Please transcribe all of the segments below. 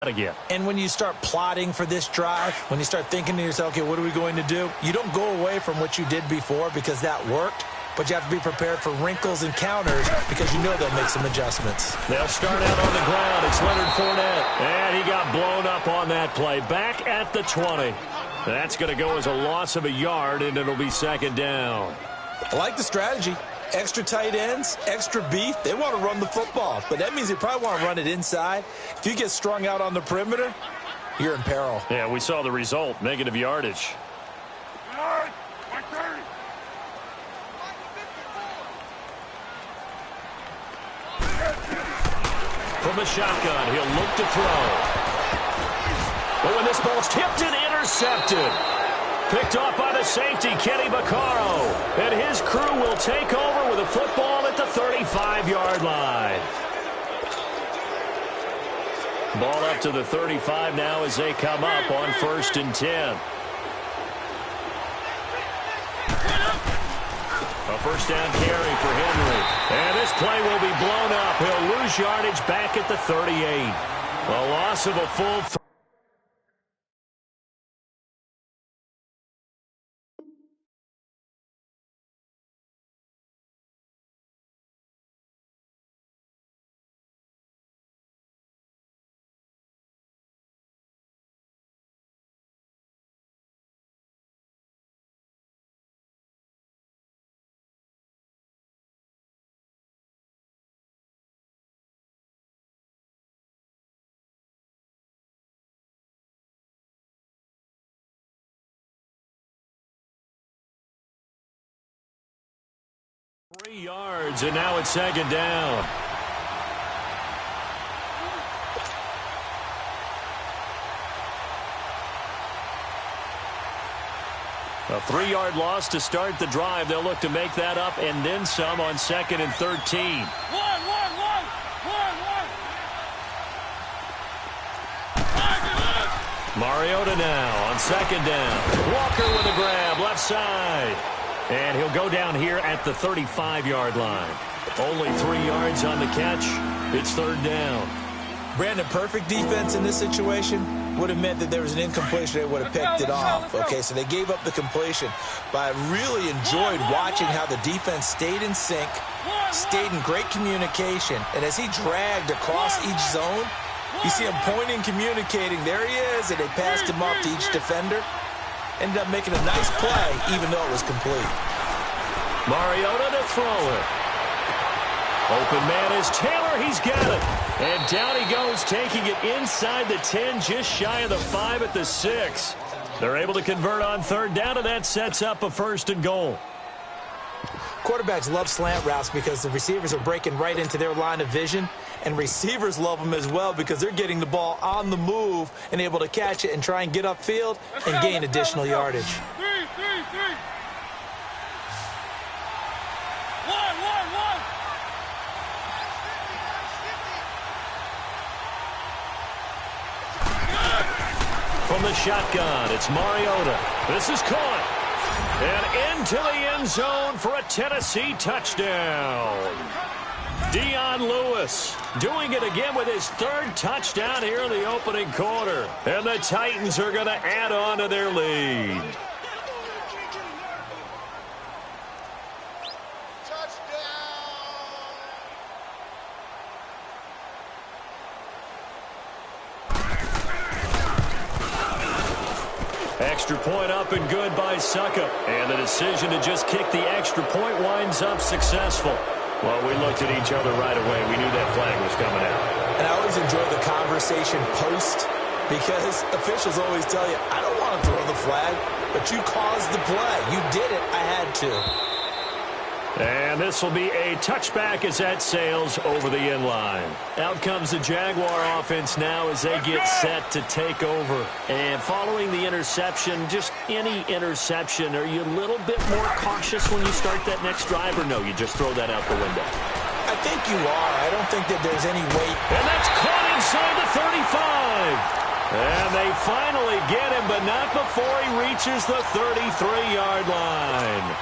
again. And when you start plotting for this drive, when you start thinking to yourself, okay, what are we going to do? You don't go away from what you did before because that worked, but you have to be prepared for wrinkles and counters because you know they'll make some adjustments. They'll start out on the ground. It's Leonard Fournette, and he got blown up on that play. Back at the 20. That's going to go as a loss of a yard, and it'll be second down. I like the strategy. Extra tight ends, extra beef. They want to run the football, but that means they probably want to run it inside. If you get strung out on the perimeter, you're in peril. Yeah, we saw the result, negative yardage. From the shotgun, he'll look to throw. But when this ball's tipped and intercepted. Picked off by the safety, Kenny Vaccaro. And his crew will take over with a football at the 35-yard line. Ball up to the 35 now as they come up on 1st and 10. A first down carry for Henry. And this play will be blown up. He'll lose yardage back at the 38. A loss of a full 3. Three yards, and now it's second down. A 3-yard loss to start the drive. They'll look to make that up and then some on 2nd and 13. Mariota now on 2nd down. Walker with a grab, left side. And he'll go down here at the 35-yard line. Only 3 yards on the catch. It's 3rd down. Brandon, perfect defense in this situation would have meant that there was an incompletion. They would have picked it off. Okay, so they gave up the completion. But I really enjoyed watching how the defense stayed in sync, stayed in great communication. And as he dragged across each zone, you see him pointing, communicating. There he is, and they passed him off to each defender. Ended up making a nice play, even though it was complete. Mariota to throw it. Open man is Taylor. He's got it. And down he goes, taking it inside the 10, just shy of the 5 at the 6. They're able to convert on 3rd down, and that sets up a 1st and goal. Quarterbacks love slant routes because the receivers are breaking right into their line of vision, and receivers love them as well because they're getting the ball on the move and able to catch it and try and get upfield and gain additional yardage. From the shotgun, it's Mariota. This is caught. And into the end zone for a Tennessee touchdown. Dion Lewis doing it again with his 3rd touchdown here in the opening quarter. And the Titans are going to add on to their lead. Extra point up and good by Suckup. And the decision to just kick the extra point winds up successful. Well, we looked at each other right away. We knew that flag was coming out. And I always enjoy the conversation post because officials always tell you, I don't want to throw the flag, but you caused the play. You did it. I had to. And this will be a touchback as that sails over the end line. Out comes the Jaguar offense now as they get set to take over. And following the interception, just any interception, are you a little bit more cautious when you start that next drive, or no, you just throw that out the window? I think you are. I don't think that there's any weight. And that's caught inside the 35. And they finally get him, but not before he reaches the 33-yard line.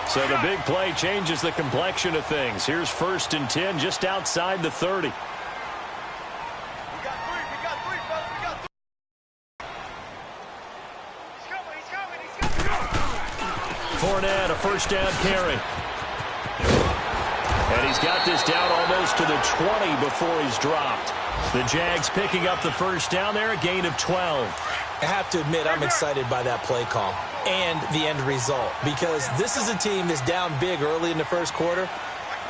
So the big play changes the complexion of things. Here's 1st and 10 just outside the 30. Fournette, a first down carry. And he's got this down almost to the 20 before he's dropped. The Jags picking up the first down there, a gain of 12. I have to admit, I'm excited by that play call and the end result, because this is a team that's down big early in the first quarter,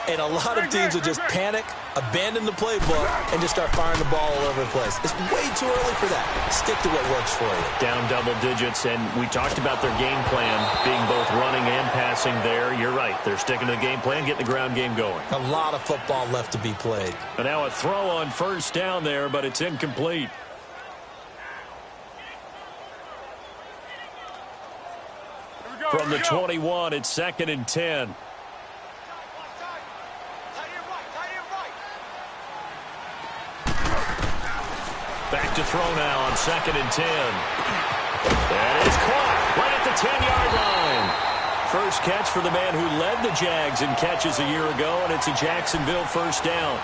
and a lot of teams will just panic, abandon the playbook, and just start firing the ball all over the place. It's way too early for that. Stick to what works for you. Down double digits, and we talked about their game plan being both running and passing there. You're right. They're sticking to the game plan, getting the ground game going. A lot of football left to be played. And now a throw on first down there, but it's incomplete. From the 21, it's 2nd and 10. Back to throw now on 2nd and 10. That is caught right at the 10-yard line. First catch for the man who led the Jags in catches a year ago, and it's a Jacksonville first down.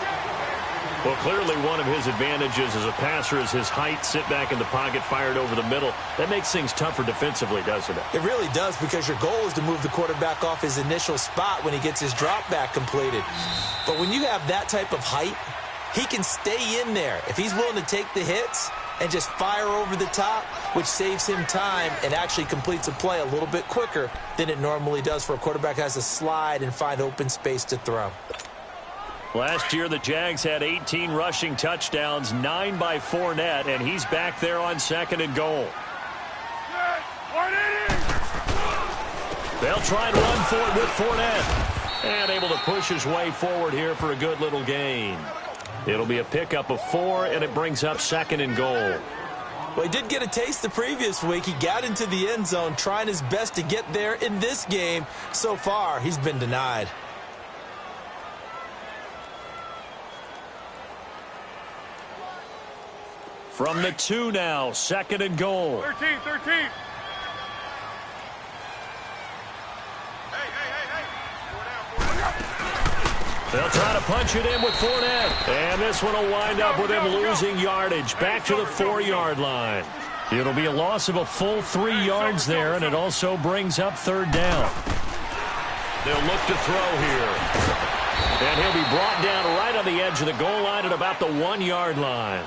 Well, clearly one of his advantages as a passer is his height, sit back in the pocket, fired over the middle. That makes things tougher defensively, doesn't it? It really does, because your goal is to move the quarterback off his initial spot when he gets his drop back completed. But when you have that type of height, he can stay in there if he's willing to take the hits and just fire over the top, which saves him time and actually completes a play a little bit quicker than it normally does for a quarterback who has to slide and find open space to throw. Last year, the Jags had 18 rushing touchdowns, 9 by Fournette, and he's back there on 2nd and goal. They'll try and run for it with Fournette. And able to push his way forward here for a good little gain. It'll be a pickup of 4, and it brings up 2nd and goal. Well, he did get a taste the previous week. He got into the end zone, trying his best to get there in this game. So far, he's been denied. From the 2 now, 2nd and goal. 13. They'll try to punch it in with Fournette. And this one will wind up with him losing yardage back to the 4-yard line. It'll be a loss of a full 3 yards there, and it also brings up 3rd down. They'll look to throw here. And he'll be brought down right on the edge of the goal line at about the 1-yard line.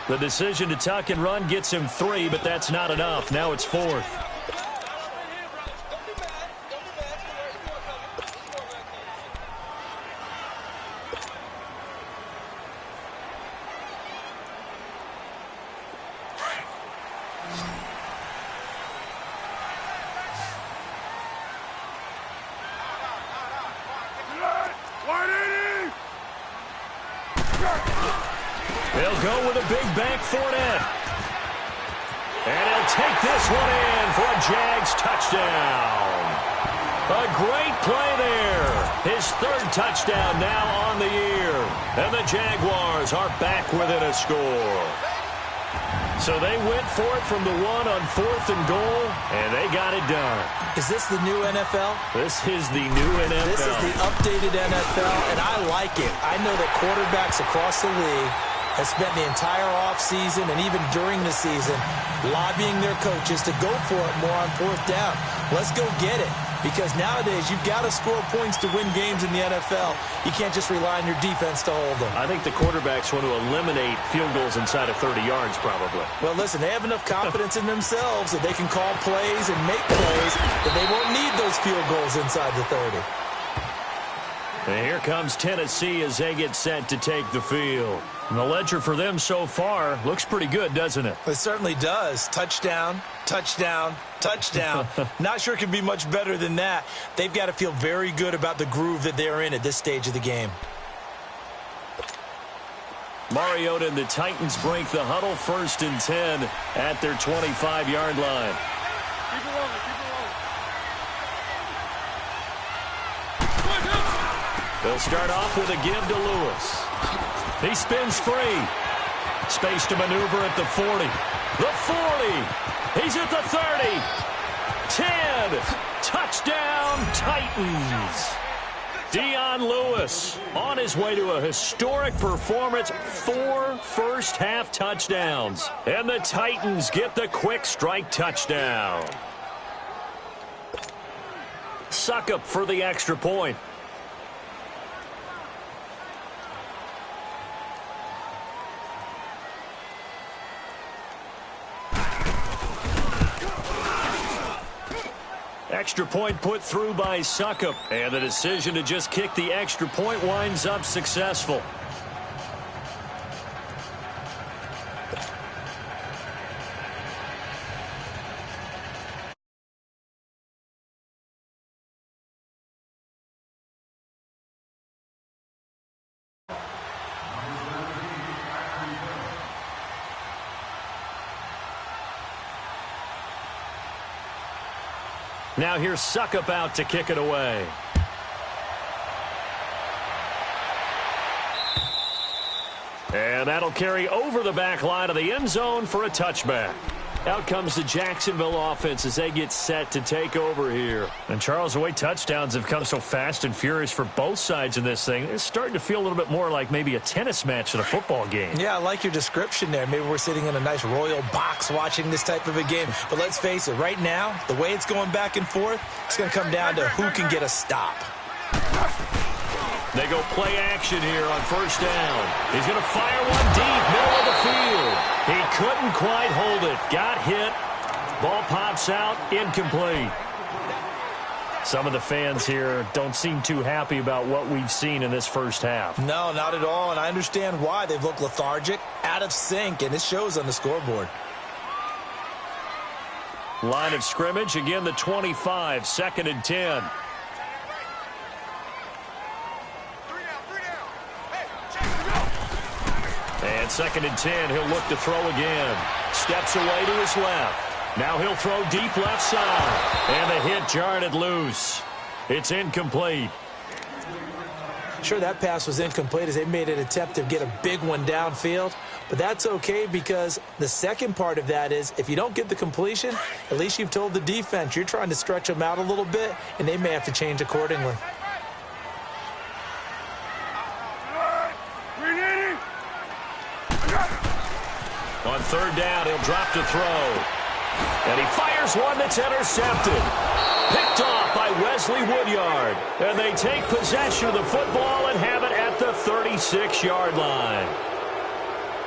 The decision to tuck and run gets him 3, but that's not enough. Now it's 4th. They'll go with a big bank Fournette. And he'll take this one in for a Jags touchdown. A great play there. His 3rd touchdown now on the year. And the Jaguars are back within a score. So they went for it from the 1 on 4th and goal, and they got it done. Is this the new NFL? This is the new NFL. This is the updated NFL, and I like it. I know that quarterbacks across the league have spent the entire offseason and even during the season lobbying their coaches to go for it more on 4th down. Let's go get it. Because nowadays, you've got to score points to win games in the NFL. You can't just rely on your defense to hold them. I think the quarterbacks want to eliminate field goals inside of 30 yards, probably. Well, listen, they have enough confidence in themselves that they can call plays and make plays that they won't need those field goals inside the 30. And here comes Tennessee as they get set to take the field. And the ledger for them so far looks pretty good, doesn't it? It certainly does. Touchdown, touchdown, touchdown. Not sure it can be much better than that. They've got to feel very good about the groove that they're in at this stage of the game. Mariota and the Titans break the huddle, 1st and 10 at their 25-yard line. Keep it rolling. They'll start off with a give to Lewis. He spins free. Space to maneuver at the 40. The 40. He's at the 30. 10. Touchdown, Titans. Dion Lewis on his way to a historic performance. 4 first-half touchdowns. And the Titans get the quick strike touchdown. Suckup for the extra point. Extra point put through by Suckup, and the decision to just kick the extra point winds up successful. Now here's Suckup out to kick it away. And that'll carry over the back line of the end zone for a touchback. Out comes the Jacksonville offense as they get set to take over here. And, Charles, the way touchdowns have come so fast and furious for both sides in this thing, it's starting to feel a little bit more like maybe a tennis match than a football game. Yeah, I like your description there. Maybe we're sitting in a nice royal box watching this type of a game. But let's face it, right now, the way it's going back and forth, it's going to come down to who can get a stop. They go play action here on first down. He's going to fire one deep, middle of the field. He couldn't quite hold it. Got hit. Ball pops out, incomplete. Some of the fans here don't seem too happy about what we've seen in this first half. No, not at all, and I understand why. They've looked lethargic, out of sync, and it shows on the scoreboard. Line of scrimmage, again the 25, 2nd and 10. And 2nd and 10, he'll look to throw again. Steps away to his left. Now he'll throw deep left side. And the hit jarred it loose. It's incomplete. Sure, that pass was incomplete as they made an attempt to get a big one downfield. But that's okay because the second part of that is if you don't get the completion, at least you've told the defense you're trying to stretch them out a little bit, and they may have to change accordingly. On third down, he'll drop to throw. And he fires one that's intercepted. Picked off by Wesley Woodyard. And they take possession of the football and have it at the 36-yard line.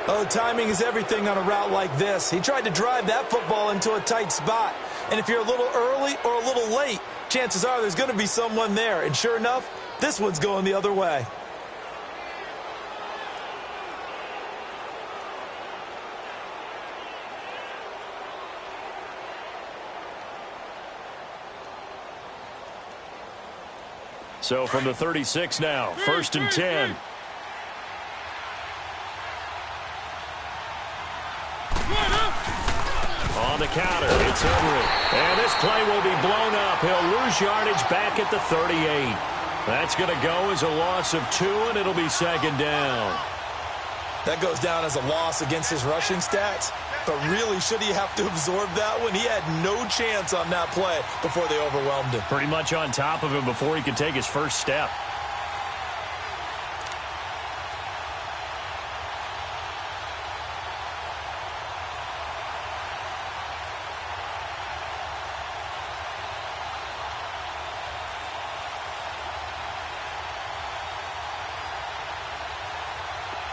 Oh, timing is everything on a route like this. He tried to drive that football into a tight spot. And if you're a little early or a little late, chances are there's going to be someone there. And sure enough, this one's going the other way. So from the 36 now, 1st and 10. On the counter, it's Henry. And this play will be blown up. He'll lose yardage back at the 38. That's going to go as a loss of 2, and it'll be 2nd down. That goes down as a loss against his rushing stats. But really, should he have to absorb that one? He had no chance on that play before they overwhelmed him. Pretty much on top of him before he could take his first step.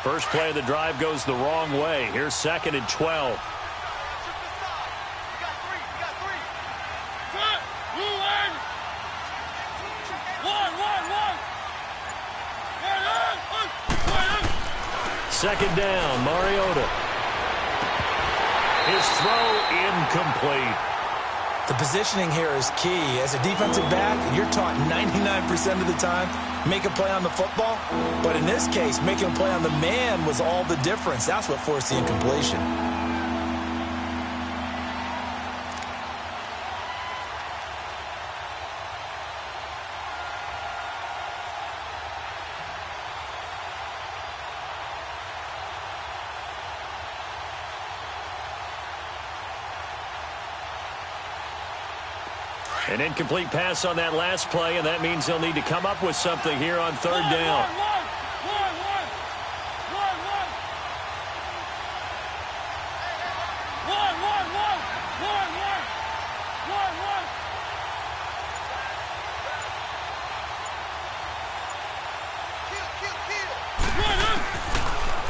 First play of the drive goes the wrong way. Here's 2nd and 12. Second down, Mariota. His throw incomplete. The positioning here is key. As a defensive back, you're taught 99% of the time, make a play on the football. But in this case, making a play on the man was all the difference. That's what forced the incompletion. An incomplete pass on that last play, and that means they'll need to come up with something here on third down.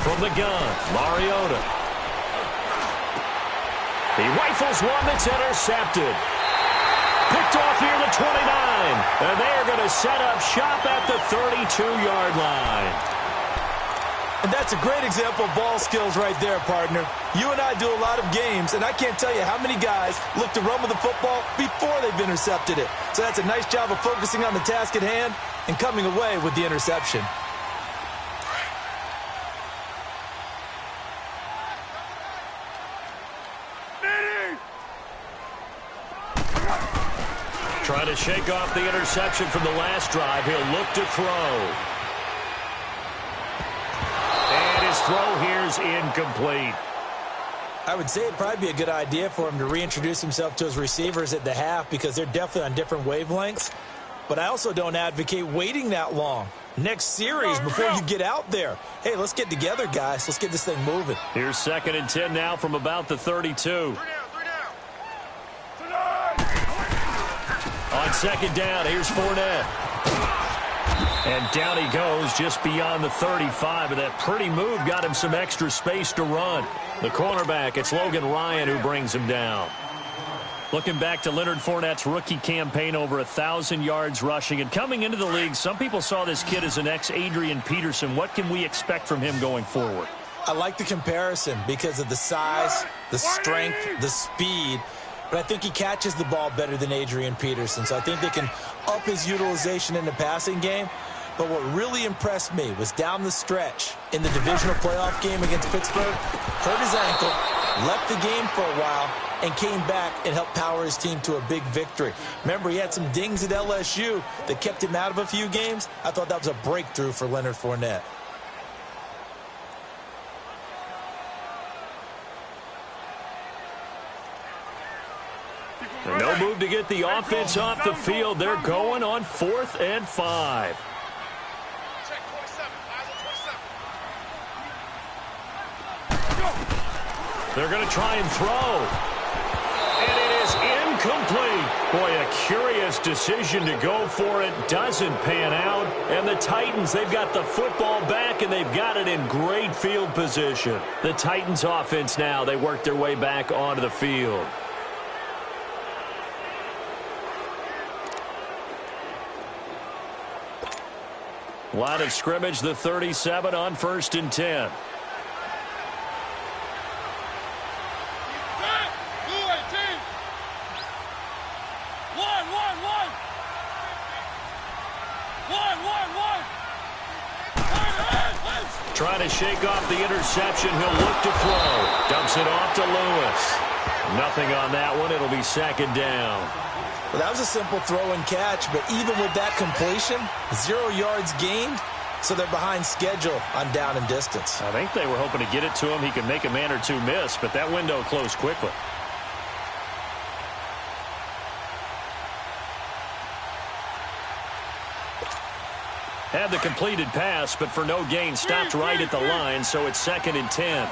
From the gun, Mariota. He rifles one that's intercepted. Picked off near the 29. And they are going to set up shop at the 32-yard line. And that's a great example of ball skills right there, partner. You and I do a lot of games, and I can't tell you how many guys look to run with the football before they've intercepted it. So that's a nice job of focusing on the task at hand and coming away with the interception. Trying to shake off the interception from the last drive. He'll look to throw. And his throw here is incomplete. I would say it'd probably be a good idea for him to reintroduce himself to his receivers at the half because they're definitely on different wavelengths. But I also don't advocate waiting that long. Next series before you get out there. Hey, let's get together, guys. Let's get this thing moving. Here's 2nd and 10 now from about the 32. On 2nd down, here's Fournette. And down he goes just beyond the 35. And that pretty move got him some extra space to run. The cornerback, it's Logan Ryan who brings him down. Looking back to Leonard Fournette's rookie campaign, over 1,000 yards rushing. And coming into the league, some people saw this kid as an ex-Adrian Peterson. What can we expect from him going forward? I like the comparison because of the size, the strength, the speed. But I think he catches the ball better than Adrian Peterson. So I think they can up his utilization in the passing game. But what really impressed me was down the stretch in the divisional playoff game against Pittsburgh, hurt his ankle, left the game for a while, and came back and helped power his team to a big victory. Remember, he had some dings at LSU that kept him out of a few games. I thought that was a breakthrough for Leonard Fournette. No move to get the offense off the field. They're going on 4th and 5. They're going to try and throw. And it is incomplete. Boy, a curious decision to go for it. Doesn't pan out. And the Titans, they've got the football back, and they've got it in great field position. The Titans offense now, they work their way back onto the field. Line of scrimmage, the 37 on 1st and 10. Trying to shake off the interception. He'll look to throw. Dumps it off to Lewis. Nothing on that one. It'll be 2nd down. Well, that was a simple throw and catch, but even with that completion, 0 yards gained, so they're behind schedule on down and distance. I think they were hoping to get it to him. He could make a man or two miss, but that window closed quickly. Had the completed pass, but for no gain, stopped right at the line, so it's 2nd and 10.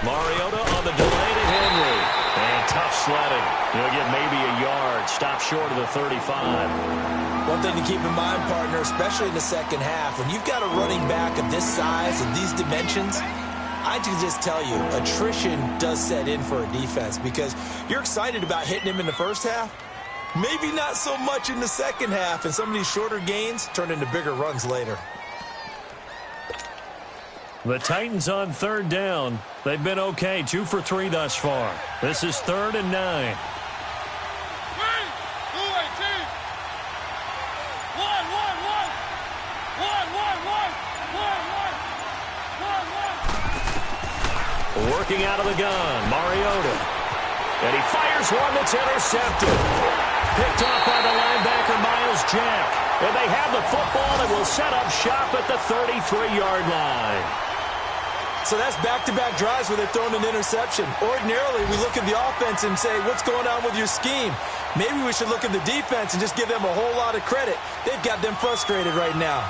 Mariota on the delay to Henry. And tough sledding. He'll get maybe a yard. Stop short of the 35. One thing to keep in mind, partner, especially in the second half, when you've got a running back of this size and these dimensions, I can just tell you, attrition does set in for a defense because you're excited about hitting him in the first half. Maybe not so much in the second half, and some of these shorter gains turn into bigger runs later. The Titans on 3rd down. They've been okay, 2 for 3 thus far. This is 3rd and 9. Working out of the gun, Mariota. And he fires one that's intercepted. Picked off by the linebacker, Miles Jack. And they have the football that will set up shop at the 33-yard line. So that's back-to-back drives where they've thrown an interception. Ordinarily, we look at the offense and say, what's going on with your scheme? Maybe we should look at the defense and just give them a whole lot of credit. They've got them frustrated right now.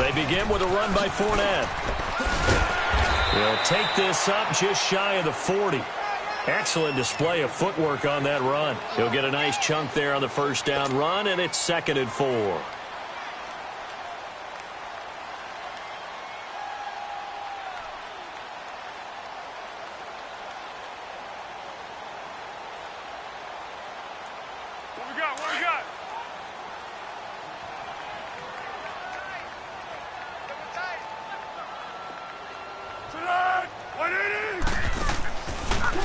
They begin with a run by Fournette. He'll take this up just shy of the 40. Excellent display of footwork on that run. He'll get a nice chunk there on the first down run, and it's 2nd and 4.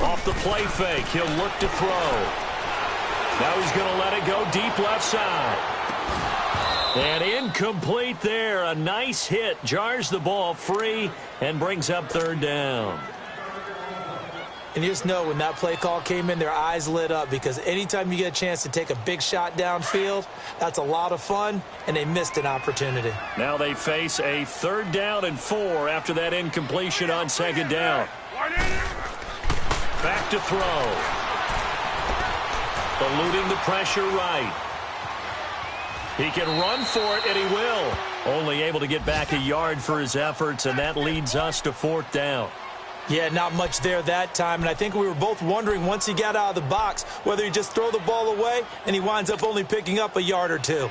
Off the play fake, he'll look to throw. Now he's going to let it go deep left side. And incomplete there. A nice hit. Jars the ball free and brings up 3rd down. And you just know when that play call came in, their eyes lit up, because anytime you get a chance to take a big shot downfield, that's a lot of fun, and they missed an opportunity. Now they face a 3rd down and 4 after that incompletion on 2nd down. Back to throw. Eluding the pressure right. He can run for it, and he will. Only able to get back a yard for his efforts, and that leads us to 4th down. Yeah, not much there that time, and I think we were both wondering once he got out of the box whether he just throw the ball away, and he winds up only picking up a yard or 2.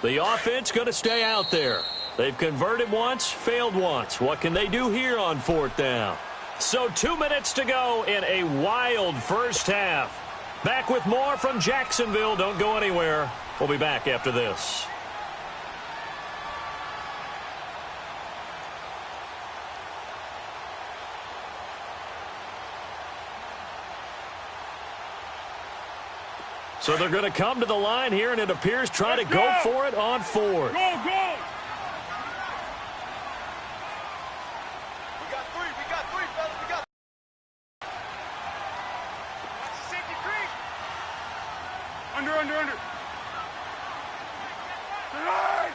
The offense going to stay out there. They've converted once, failed once. What can they do here on 4th down? So 2 minutes to go in a wild first half. Back with more from Jacksonville. Don't go anywhere. We'll be back after this. So they're going to come to the line here, and it appears try to go for it on 4th. Go! We got three, fellas, we got. Watch the safety creep. Under. Tonight.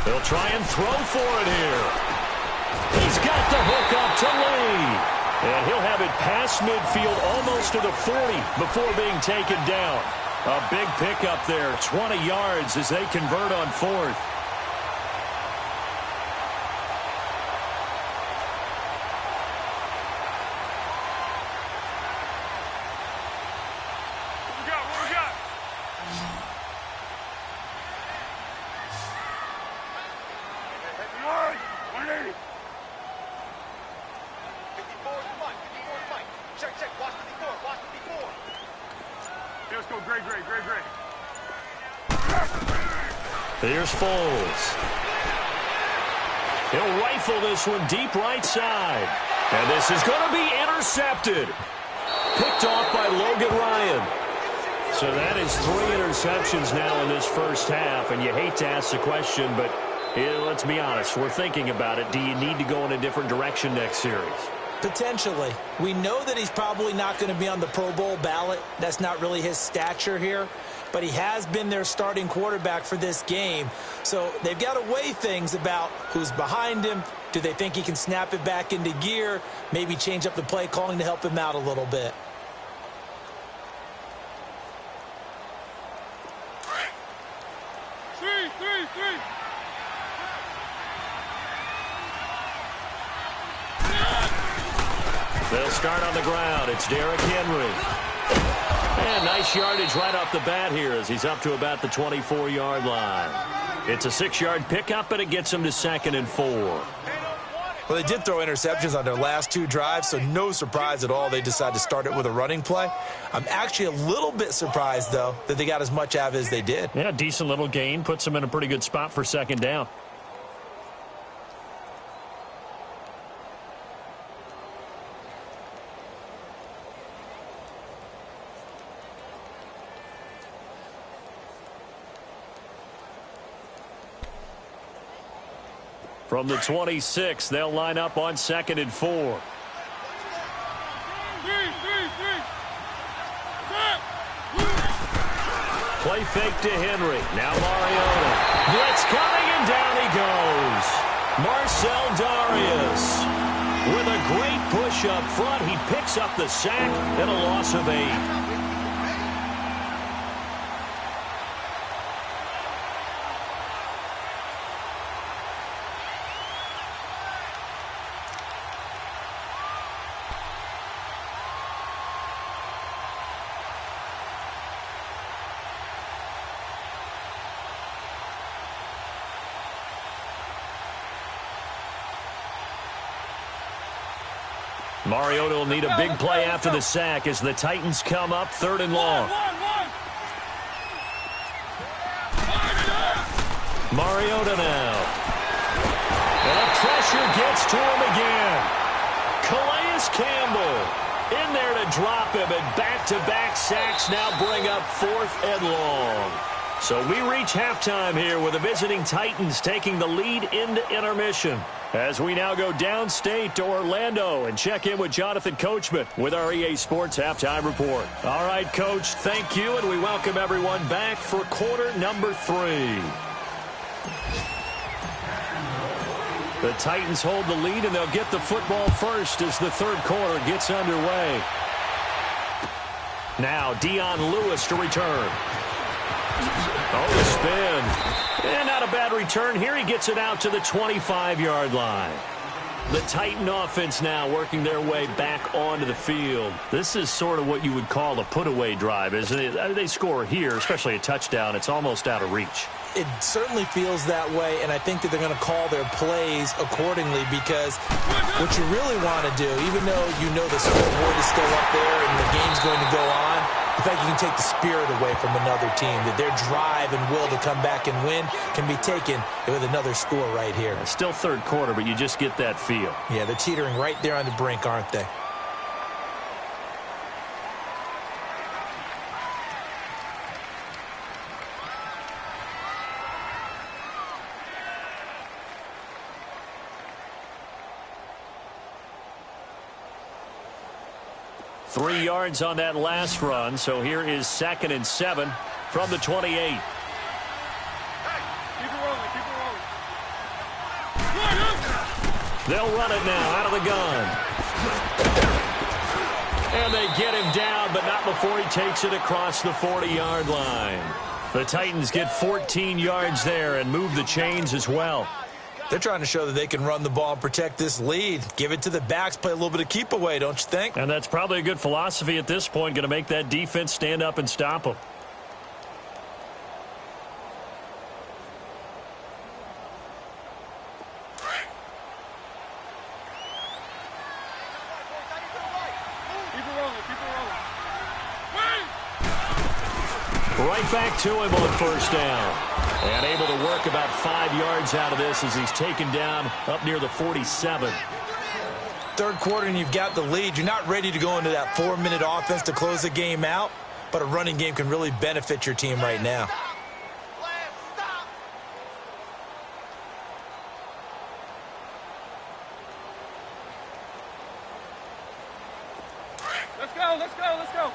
They'll try and throw for it here. He's got the hook up to Lee. And he'll have it past midfield almost to the 40 before being taken down. A big pickup there, 20 yards as they convert on 4th. What we got? 180. 54 is Mike. Check. Watch 54. Okay, let's go. Great. Here's Foles. He'll rifle this one deep right side. And this is going to be intercepted. Picked off by Logan Ryan. So that is 3 interceptions now in this first half. And you hate to ask the question, but let's be honest. We're thinking about it. Do you need to go in a different direction next series? Potentially. We know that he's probably not going to be on the Pro Bowl ballot. That's not really his stature here. But he has been their starting quarterback for this game. So they've got to weigh things about who's behind him. Do they think he can snap it back into gear? Maybe change up the play calling to help him out a little bit. Three. They'll start on the ground. It's Derrick Henry. And nice yardage right off the bat here as he's up to about the 24-yard line. It's a 6-yard pickup, but it gets him to 2nd and 4. Well, they did throw interceptions on their last 2 drives, so no surprise at all they decided to start it with a running play. I'm actually a little bit surprised, though, that they got as much out of it as they did. Yeah, decent little gain. Puts them in a pretty good spot for 2nd down. From the 26, they'll line up on 2nd and 4. Play fake to Henry. Now Mariota. Blitz coming, and down he goes. Marcel Darius. With a great push up front, he picks up the sack and a loss of 8. Mariota will need a big play after the sack as the Titans come up 3rd and long. Mariota now. And the pressure gets to him again. Calais Campbell in there to drop him, and back-to-back sacks now bring up 4th and long. So we reach halftime here with the visiting Titans taking the lead into intermission. As we now go downstate to Orlando and check in with Jonathan Coachman with our EA Sports Halftime Report. All right, Coach, thank you, and we welcome everyone back for quarter number 3. The Titans hold the lead, and they'll get the football first as the 3rd quarter gets underway. Now, Dion Lewis to return. Oh, the spin. And not a bad return here. He gets it out to the 25-yard line. The Titan offense now working their way back onto the field. This is sort of what you would call a put-away drive, isn't it? They score here, especially a touchdown. It's almost out of reach. It certainly feels that way, and I think that they're going to call their plays accordingly, because what you really want to do, even though you know the scoreboard is still up there and the game's going to go on, in fact, you can take the spirit away from another team, that their drive and will to come back and win can be taken with another score right here. It's still 3rd quarter, but you just get that feel. Yeah, they're teetering right there on the brink, aren't they? Three yards on that last run, so here is 2nd and 7 from the 28. Hey, keep it rolling, keep it rolling. They'll run it now out of the gun. And they get him down, but not before he takes it across the 40-yard line. The Titans get 14 yards there and move the chains as well. They're trying to show that they can run the ball and protect this lead. Give it to the backs, play a little bit of keep away, don't you think? And that's probably a good philosophy at this point, going to make that defense stand up and stop them. Right back to him on 1st down. And able to work about 5 yards out of this as he's taken down up near the 47. 3rd quarter and you've got the lead. You're not ready to go into that 4-minute offense to close the game out, but a running game can really benefit your team right now. Let's go, let's go, let's go.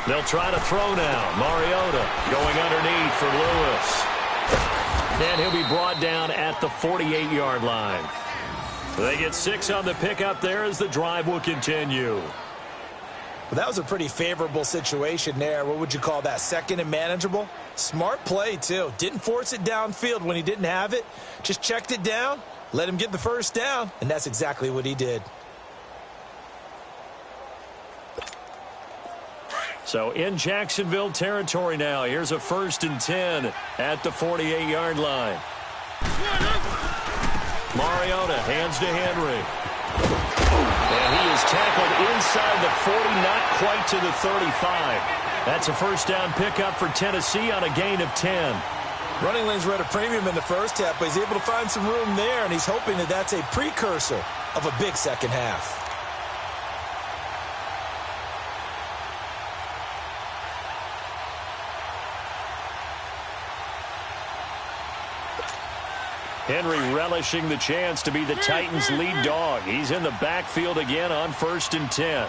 They'll try to throw now. Mariota going underneath for Lewis. And he'll be brought down at the 48-yard line. They get 6 on the pickup there as the drive will continue. Well, that was a pretty favorable situation there. What would you call that? 2nd and manageable? Smart play, too. Didn't force it downfield when he didn't have it. Just checked it down, let him get the 1st down, and that's exactly what he did. So in Jacksonville territory now. Here's a 1st and 10 at the 48-yard line. Mariota hands to Henry. And he is tackled inside the 40, not quite to the 35. That's a 1st down pickup for Tennessee on a gain of 10. Running lanes were at a premium in the 1st half, but he's able to find some room there, and he's hoping that that's a precursor of a big 2nd half. Henry relishing the chance to be the Titans' lead dog. He's in the backfield again on 1st and 10.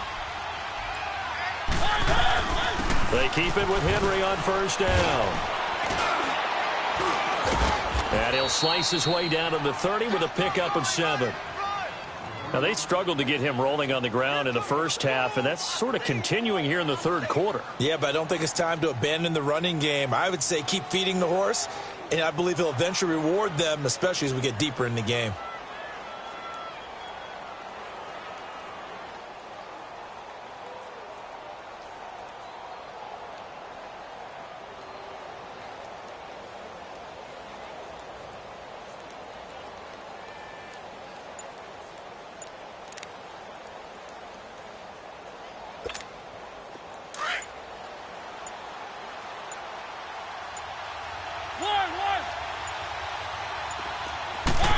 They keep it with Henry on 1st down. And he'll slice his way down to the 30 with a pickup of 7. Now, they struggled to get him rolling on the ground in the first half, and that's sort of continuing here in the third quarter. Yeah, but I don't think it's time to abandon the running game. I would say keep feeding the horse, and I believe he'll eventually reward them, especially as we get deeper in the game.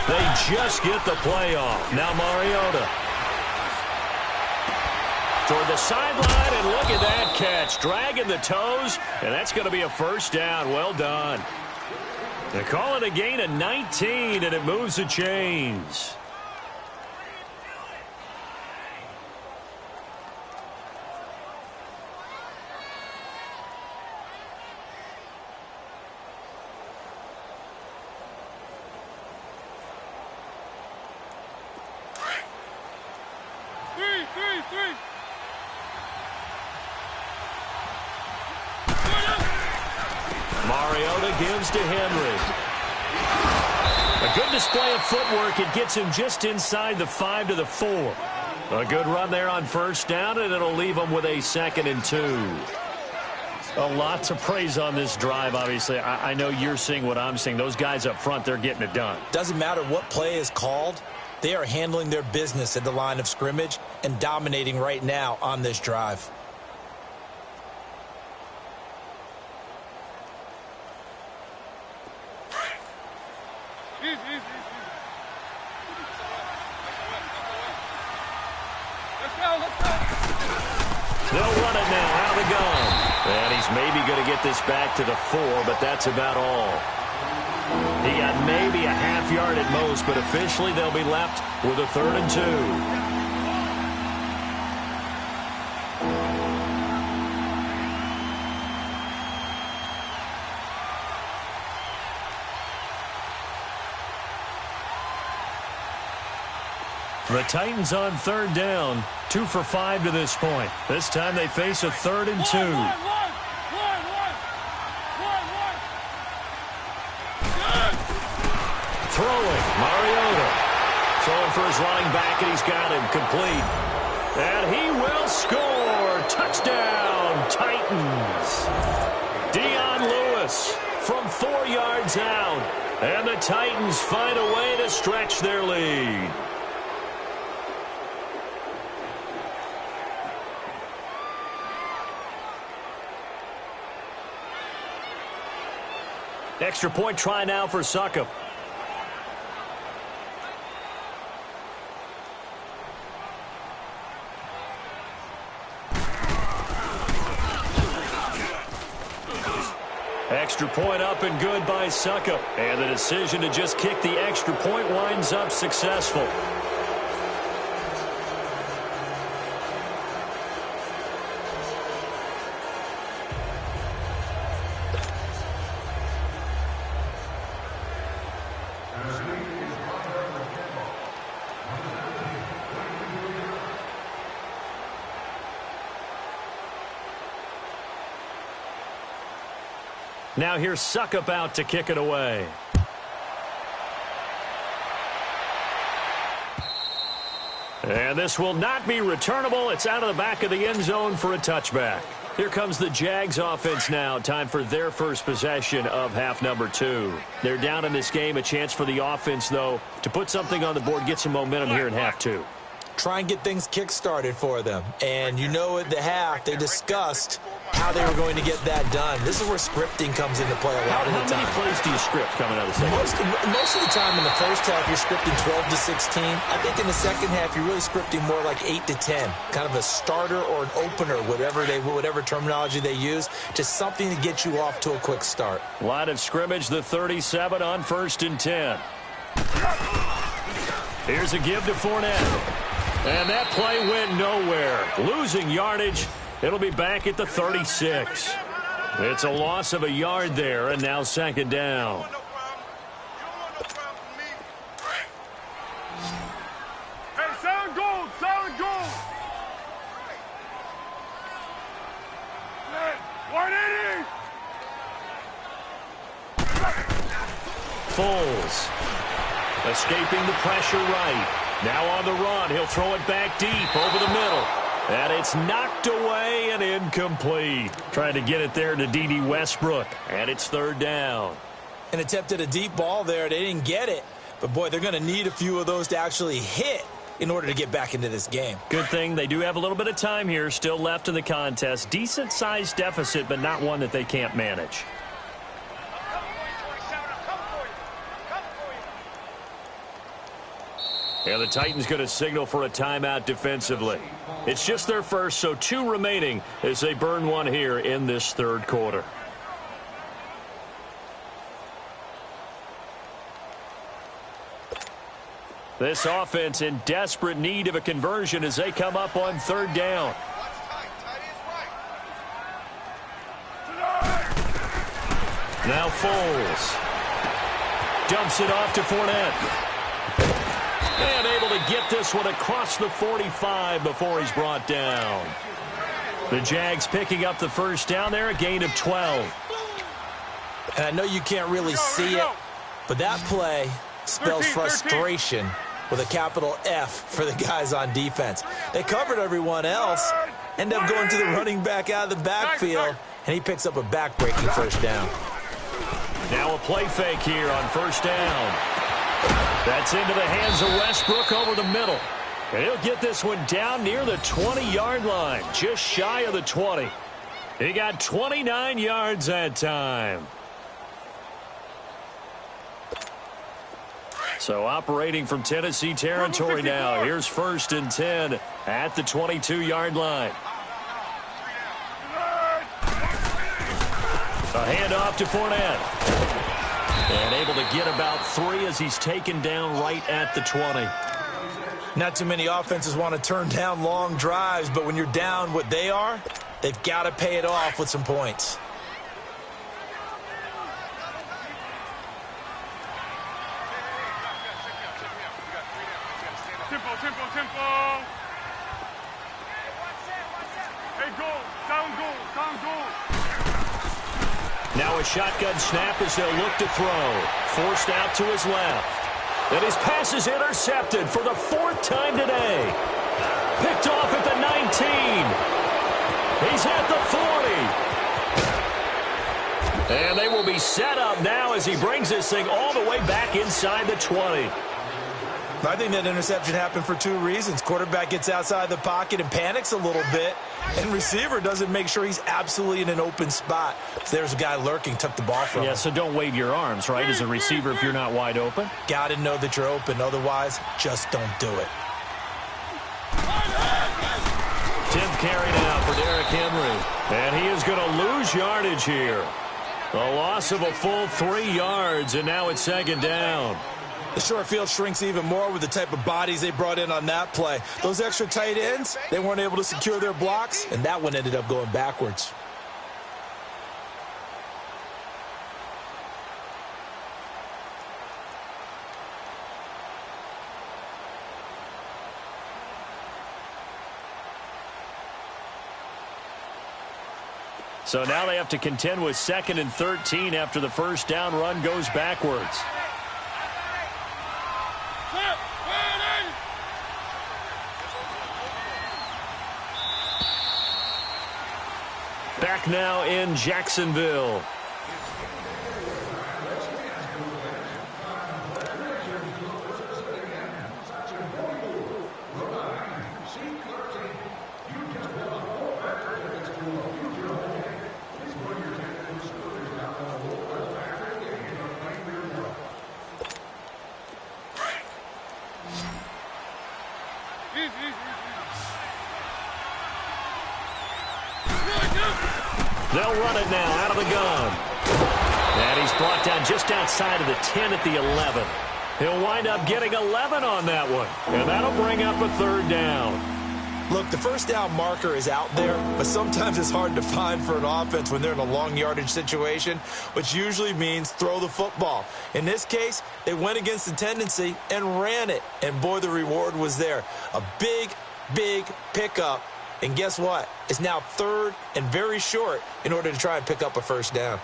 They just get the play off. Now Mariota. Toward the sideline, and look at that catch. Dragging the toes, and that's going to be a first down. Well done. They call it a gain of 19, and it moves the chains. Mariota gives to Henry. A good display of footwork. It gets him just inside the 5 to the 4. A good run there on first down, and it'll leave him with a 2nd and 2. A lot to praise on this drive, obviously. I know you're seeing what I'm seeing. Those guys up front, they're getting it done. Doesn't matter what play is called. They are handling their business at the line of scrimmage and dominating right now on this drive. They'll run it now out of the gun. And he's maybe going to get this back to the 4, but that's about all. He got maybe a half yard at most, but officially they'll be left with a 3rd and 2. The Titans on 3rd down, 2 for 5 to this point. This time they face a 3rd and 2. Throwing, Mariota. Throwing for his running back, and he's got him complete. And he will score. Touchdown, Titans. Dion Lewis from 4 yards out. And the Titans find a way to stretch their lead. Extra point try now for Succop. Extra point up and good by Succop. And the decision to just kick the extra point winds up successful. Now here's Succop out to kick it away. And this will not be returnable. It's out of the back of the end zone for a touchback. Here comes the Jags offense now. Time for their first possession of half number 2. They're down in this game. A chance for the offense, though, to put something on the board, get some momentum here in half 2. Try and get things kick-started for them. And you know at the half, they discussed how they were going to get that done. This is where scripting comes into play a lot of the time. How many plays do you script coming out of the second? Most of the time in the first half, you're scripting 12 to 16. I think in the second half, you're really scripting more like 8 to 10. Kind of a starter or an opener, whatever terminology they use. Just something to get you off to a quick start. Line of scrimmage, the 37 on 1st and 10. Here's a give to Fournette. And that play went nowhere. Losing yardage. It'll be back at the 36. It's a loss of a yard there, and now 2nd down. Foles. Escaping the pressure right. Now on the run. He'll throw it back deep over the middle. And it's knocked away and incomplete. Trying to get it there to D.D. Westbrook. And it's third down. An attempt at a deep ball there. They didn't get it. But, boy, they're going to need a few of those to actually hit in order to get back into this game. Good thing they do have a little bit of time here still left in the contest. Decent-sized deficit, but not one that they can't manage. Yeah, the Titans going to signal for a timeout defensively. It's just their first, so 2 remaining as they burn one here in this third quarter. This offense in desperate need of a conversion as they come up on third down. Now Foles. Dumps it off to Fournette. And able to get this one across the 45 before he's brought down. The Jags picking up the first down there, a gain of 12. And I know you can't really see it, but that play spells frustration with a capital F for the guys on defense. They covered everyone else, end up going to the running back out of the backfield, and he picks up a back-breaking first down. Now a play fake here on first down. That's into the hands of Westbrook over the middle. And he'll get this one down near the 20-yard line, just shy of the 20. He got 29 yards that time. So operating from Tennessee territory now. Here's first and 10 at the 22-yard line. A handoff to Fournette. And able to get about 3 as he's taken down right at the 20. Not too many offenses want to turn down long drives, but when you're down what they are, they've got to pay it off with some points. Tempo. Hey, goal. Now a shotgun snap as they'll look to throw. Forced out to his left. And his pass is intercepted for the 4th time today. Picked off at the 19. He's at the 40. And they will be set up now as he brings this thing all the way back inside the 20. I think that interception happened for 2 reasons. Quarterback gets outside the pocket and panics a little bit, and receiver doesn't make sure he's absolutely in an open spot. So there's a guy lurking, took the ball from him. Yeah, so don't wave your arms, right, as a receiver if you're not wide open. Got to know that you're open. Otherwise, just don't do it. 10th carry now for Derrick Henry. And he is going to lose yardage here. A loss of a full 3 yards, and now it's second down. The short field shrinks even more with the type of bodies they brought in on that play. Those extra tight ends, they weren't able to secure their blocks, and that one ended up going backwards. So now they have to contend with 2nd and 13 after the first down run goes backwards. Back now in Jacksonville. They'll run it now out of the gun. And he's brought down just outside of the 10 at the 11. He'll wind up getting 11 on that one. And that'll bring up a third down. Look, the first down marker is out there, but sometimes it's hard to find for an offense when they're in a long yardage situation, which usually means throw the football. In this case, they went against the tendency and ran it. And boy, the reward was there. A big, big pickup. And guess what? It's now 3rd and very short in order to try and pick up a first down.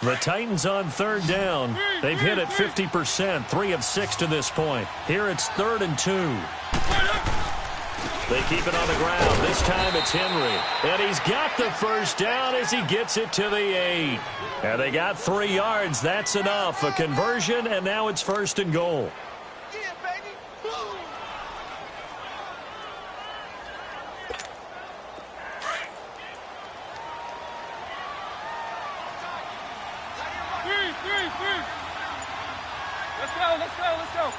The Titans on third down. They've hit it 50%, 3 of 6 to this point. Here it's 3rd and 2. They keep it on the ground. This time it's Henry. And he's got the first down as he gets it to the 8. And they got 3 yards. That's enough. A conversion, and now it's 1st and goal. Yeah, baby. Boom. Three. Let's go.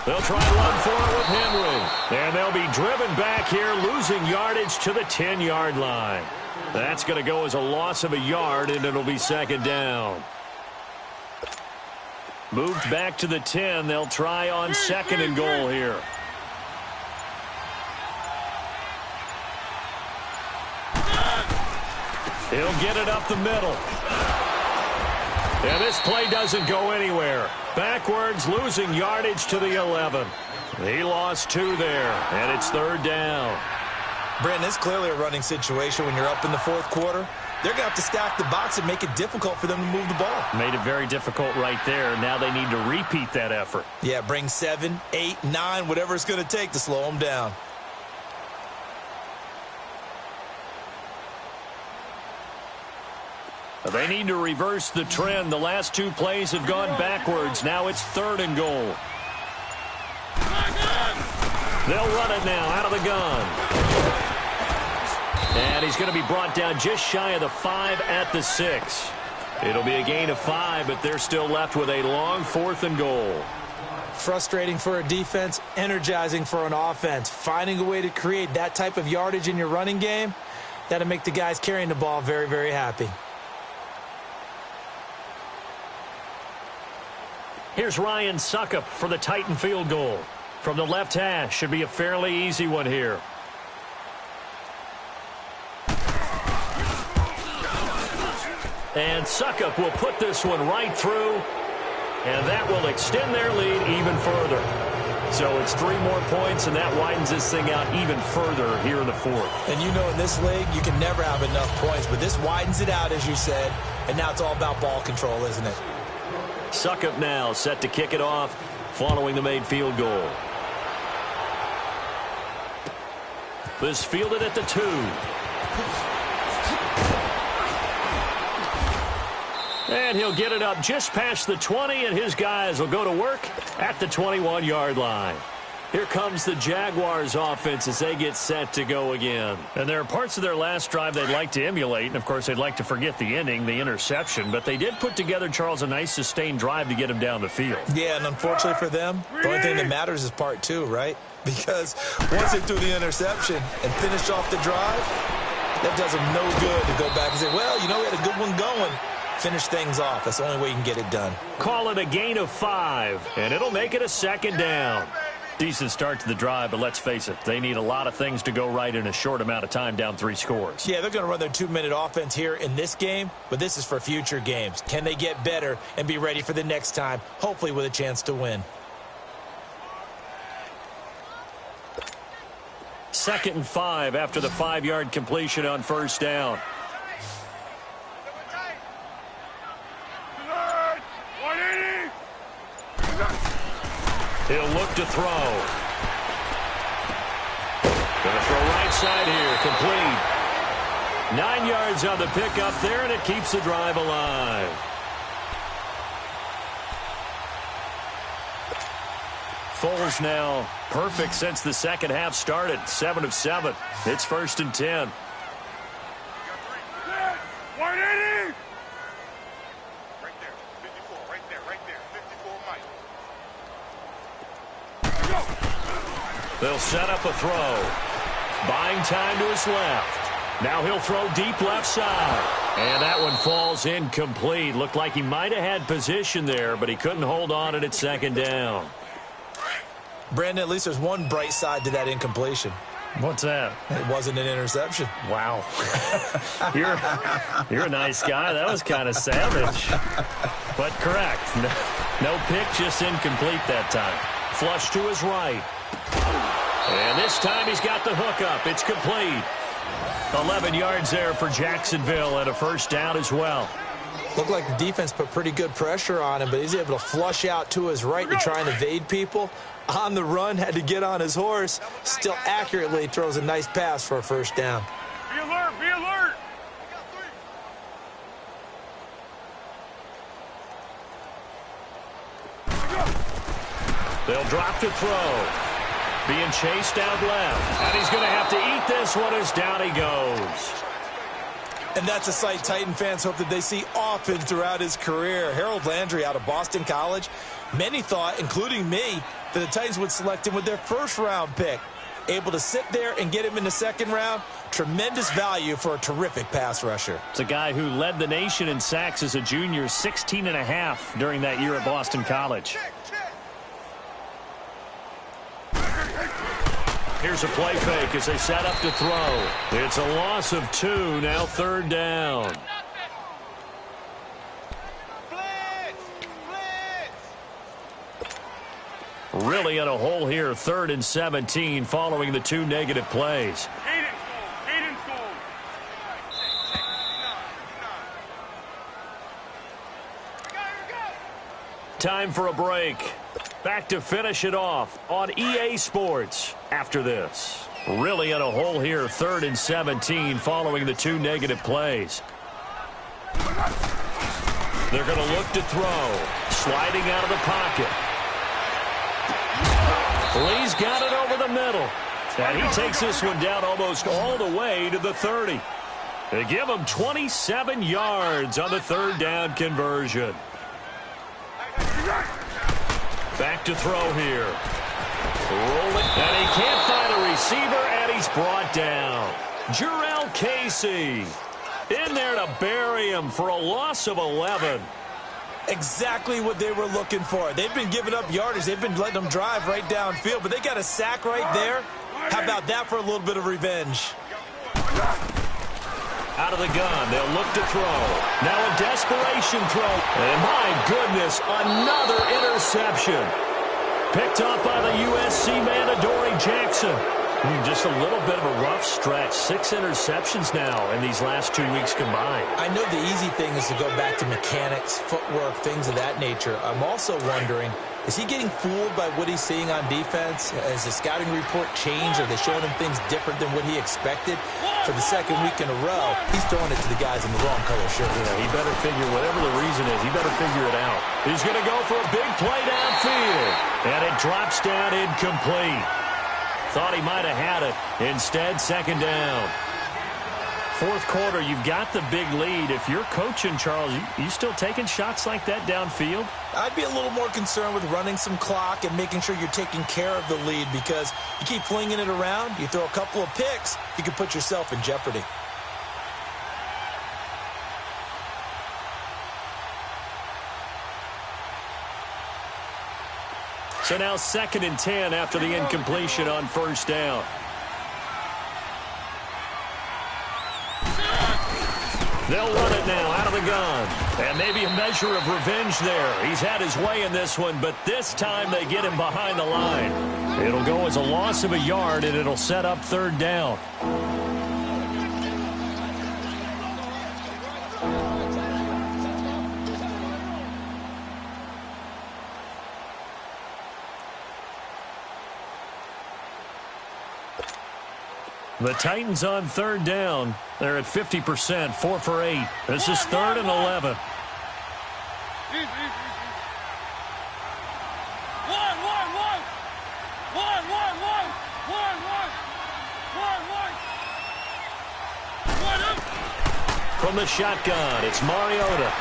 They'll try to run for it with Henry. And they'll be driven back here, losing yardage to the 10-yard line. That's going to go as a loss of a yard, and it'll be 2nd down. Moved back to the 10. They'll try on 2nd and goal here. He'll get it up the middle. And this play doesn't go anywhere. Backwards, losing yardage to the 11. He lost 2 there, and it's 3rd down. Brandon, it's clearly a running situation when you're up in the 4th quarter. They're going to have to stack the box and make it difficult for them to move the ball. Made it very difficult right there. Now they need to repeat that effort. Yeah, bring 7, 8, 9, whatever it's going to take to slow them down. They need to reverse the trend. The last 2 plays have gone backwards. Now it's 3rd and goal. They'll run it now out of the gun. And he's going to be brought down just shy of the 5 at the 6. It'll be a gain of 5, but they're still left with a long 4th and goal. Frustrating for a defense, energizing for an offense. Finding a way to create that type of yardage in your running game, that'll make the guys carrying the ball very, very happy. Here's Ryan Suckup for the Titan field goal. From the left hash, should be a fairly easy one here. And Suckup will put this one right through, and that will extend their lead even further. So it's 3 more points, and that widens this thing out even further here in the 4th. And you know in this league, you can never have enough points, but this widens it out, as you said, and now it's all about ball control, isn't it? Suckup now set to kick it off following the made field goal. This fielded at the 2. And he'll get it up just past the 20, and his guys will go to work at the 21-yard line. Here comes the Jaguars offense as they get set to go again. And there are parts of their last drive they'd like to emulate, and of course they'd like to forget the ending, the interception, but they did put together, Charles, a nice sustained drive to get him down the field. Yeah, and unfortunately for them, the only thing that matters is part 2, right? Because once they threw the interception and finished off the drive, that does them no good to go back and say, well, you know, we had a good one going. Finish things off. That's the only way you can get it done. Call it a gain of 5, and it'll make it a 2nd down. Decent start to the drive, but let's face it, they need a lot of things to go right in a short amount of time down 3 scores. Yeah, they're going to run their 2-minute offense here in this game, but this is for future games. Can they get better and be ready for the next time, hopefully with a chance to win? 2nd and 5 after the 5-yard completion on 1st down. He'll look to throw. Gonna throw right side here, complete. 9 yards on the pickup there, and it keeps the drive alive. Foles now perfect since the 2nd half started. 7 of 7. It's 1st and 10. 180! Right there. 54. Right there. 54 Mike. They'll set up a throw. Buying time to his left. Now he'll throw deep left side. And that one falls incomplete. Looked like he might have had position there, but he couldn't hold on it at 2nd down. Brandon, at least there's one bright side to that incompletion. What's that? It wasn't an interception. Wow. You're a nice guy. That was kind of savage. But correct. No pick, just incomplete that time. Flush to his right. And this time he's got the hook up. It's complete. 11 yards there for Jacksonville and a first down as well. Looked like the defense put pretty good pressure on him, but he's able to flush out to his right to try and evade people. On the run, had to get on his horse. Still accurately throws a nice pass for a first down. Be alert, be alert. They'll drop to throw. Being chased out left. And he's going to have to eat this one as down he goes. And that's a sight Titan fans hope that they see often throughout his career. Harold Landry out of Boston College. Many thought, including me, that the Titans would select him with their first-round pick. Able to sit there and get him in the second round. Tremendous value for a terrific pass rusher. It's a guy who led the nation in sacks as a junior, 16.5 during that year at Boston College. Here's a play fake as they set up to throw. It's a loss of 2, now third down. Really in a hole here, 3rd and 17 following the 2 negative plays. Aiden's goal. Time for a break. Back to finish it off on EA Sports after this. Really in a hole here, 3rd and 17 following the 2 negative plays. They're going to look to throw. Sliding out of the pocket. Lee's got it over the middle. And he takes this one down almost all the way to the 30. They give him 27 yards on the 3rd down conversion. Back to throw here. Rolling. And he can't find a receiver, and he's brought down. Jarrell Casey in there to bury him for a loss of 11. Exactly what they were looking for. They've been giving up yardage. They've been letting them drive right downfield, but they got a sack right there. How about that for a little bit of revenge? Out of the gun, they'll look to throw. Now a desperation throw. And my goodness, another interception. Picked up by the USC man, Adoree Jackson. Just a little bit of a rough stretch. 6 interceptions now in these last 2 weeks combined. I know the easy thing is to go back to mechanics, footwork, things of that nature. I'm also wondering, is he getting fooled by what he's seeing on defense? Has the scouting report changed? Are they showing him things different than what he expected? For the 2nd week in a row, he's throwing it to the guys in the wrong color shirt. Yeah, he better figure, whatever the reason is, he better figure it out. He's going to go for a big play downfield. And it drops down incomplete. Thought he might have had it. Instead, 2nd down. 4th quarter, you've got the big lead. If you're coaching, Charles, you still taking shots like that downfield? I'd be a little more concerned with running some clock and making sure you're taking care of the lead, because you keep flinging it around, you throw a couple of picks, you can put yourself in jeopardy. So now 2nd and 10 after the incompletion on 1st down. They'll run it now out of the gun. And maybe a measure of revenge there. He's had his way in this one, but this time they get him behind the line. It'll go as a loss of a yard, and it'll set up 3rd down. The Titans on 3rd down. They're at 50%, 4 for 8. This is 3rd and 11. From the shotgun, it's Mariota.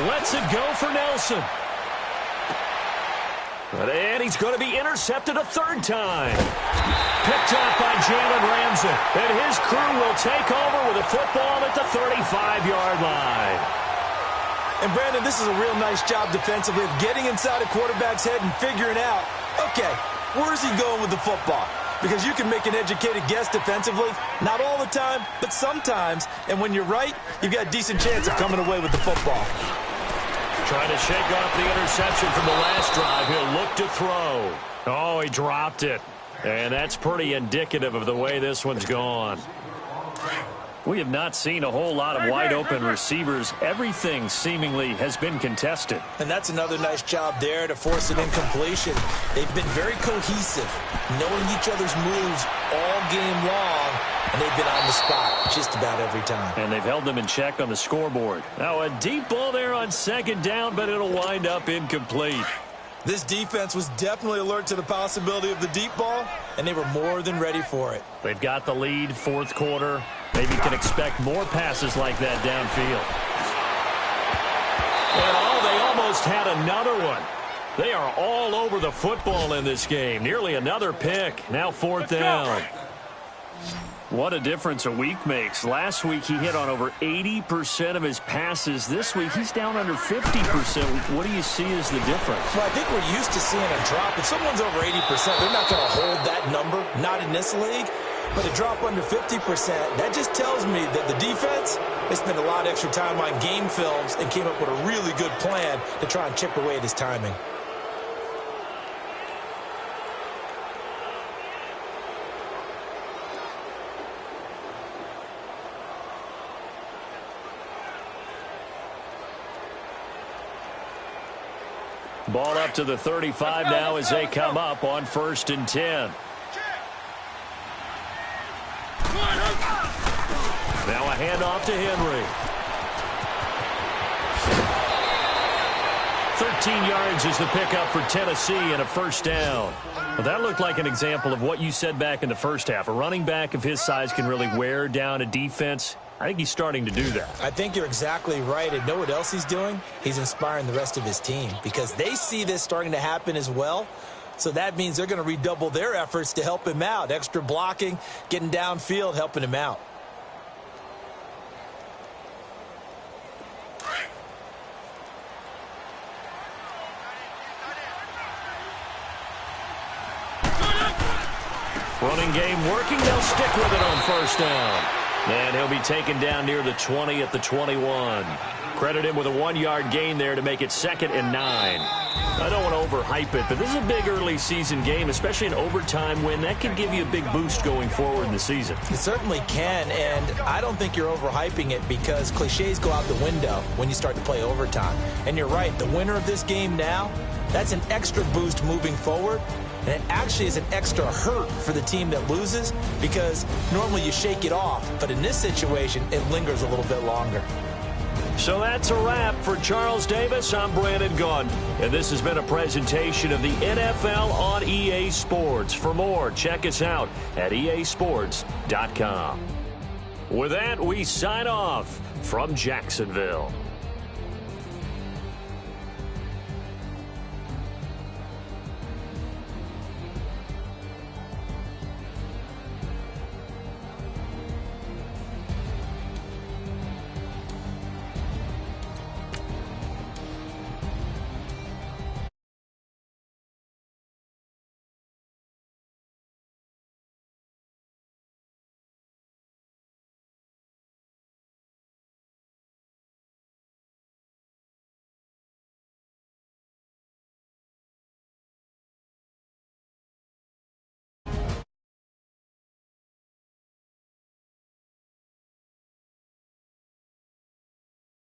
Lets it go for Nelson. And he's going to be intercepted a 3rd time. Picked up by Jalen Ramsey. And his crew will take over with a football at the 35-yard line. And, Brandon, this is a real nice job defensively of getting inside a quarterback's head and figuring out, okay, where's he going with the football? Because you can make an educated guess defensively. Not all the time, but sometimes. And when you're right, you've got a decent chance of coming away with the football. Trying to shake off the interception from the last drive. He'll look to throw. Oh, he dropped it. And that's pretty indicative of the way this one's gone. We have not seen a whole lot of wide-open receivers. Everything seemingly has been contested. And that's another nice job there to force an incompletion. They've been very cohesive, knowing each other's moves all game long, and they've been on the spot just about every time. And they've held them in check on the scoreboard. Now a deep ball there on second down, but it'll wind up incomplete. This defense was definitely alert to the possibility of the deep ball, and they were more than ready for it. They've got the lead, fourth quarter. Maybe can expect more passes like that downfield. And they almost had another one. They are all over the football in this game. Nearly another pick. Now fourth down. What a difference a week makes. Last week he hit on over 80% of his passes. This week he's down under 50%. What do you see as the difference? Well, I think we're used to seeing a drop. If someone's over 80%, they're not going to hold that number, not in this league. But a drop under 50%, that just tells me that the defense, they spent a lot of extra time on game films and came up with a really good plan to try and chip away at his timing. Ball up to the 35 now as they come up on 1st and 10. Now a handoff to Henry. 13 yards is the pickup for Tennessee and a first down. Well, that looked like an example of what you said back in the first half. A running back of his size can really wear down a defense. I think he's starting to do that. I think you're exactly right. And know what else he's doing? He's inspiring the rest of his team because they see this starting to happen as well. So that means they're going to redouble their efforts to help him out. Extra blocking, getting downfield, helping him out. Running game working. They'll stick with it on first down. And he'll be taken down near the 20 at the 21. Credit him with a 1-yard gain there to make it 2nd and 9. I don't want to overhype it, but this is a big early season game, especially an overtime win. That could give you a big boost going forward in the season. It certainly can, and I don't think you're overhyping it because cliches go out the window when you start to play overtime. And you're right, the winner of this game now, that's an extra boost moving forward. And it actually is an extra hurt for the team that loses because normally you shake it off. But in this situation, it lingers a little bit longer. So that's a wrap for Charles Davis. I'm Brandon Gaudin. And this has been a presentation of the NFL on EA Sports. For more, check us out at easports.com. With that, we sign off from Jacksonville.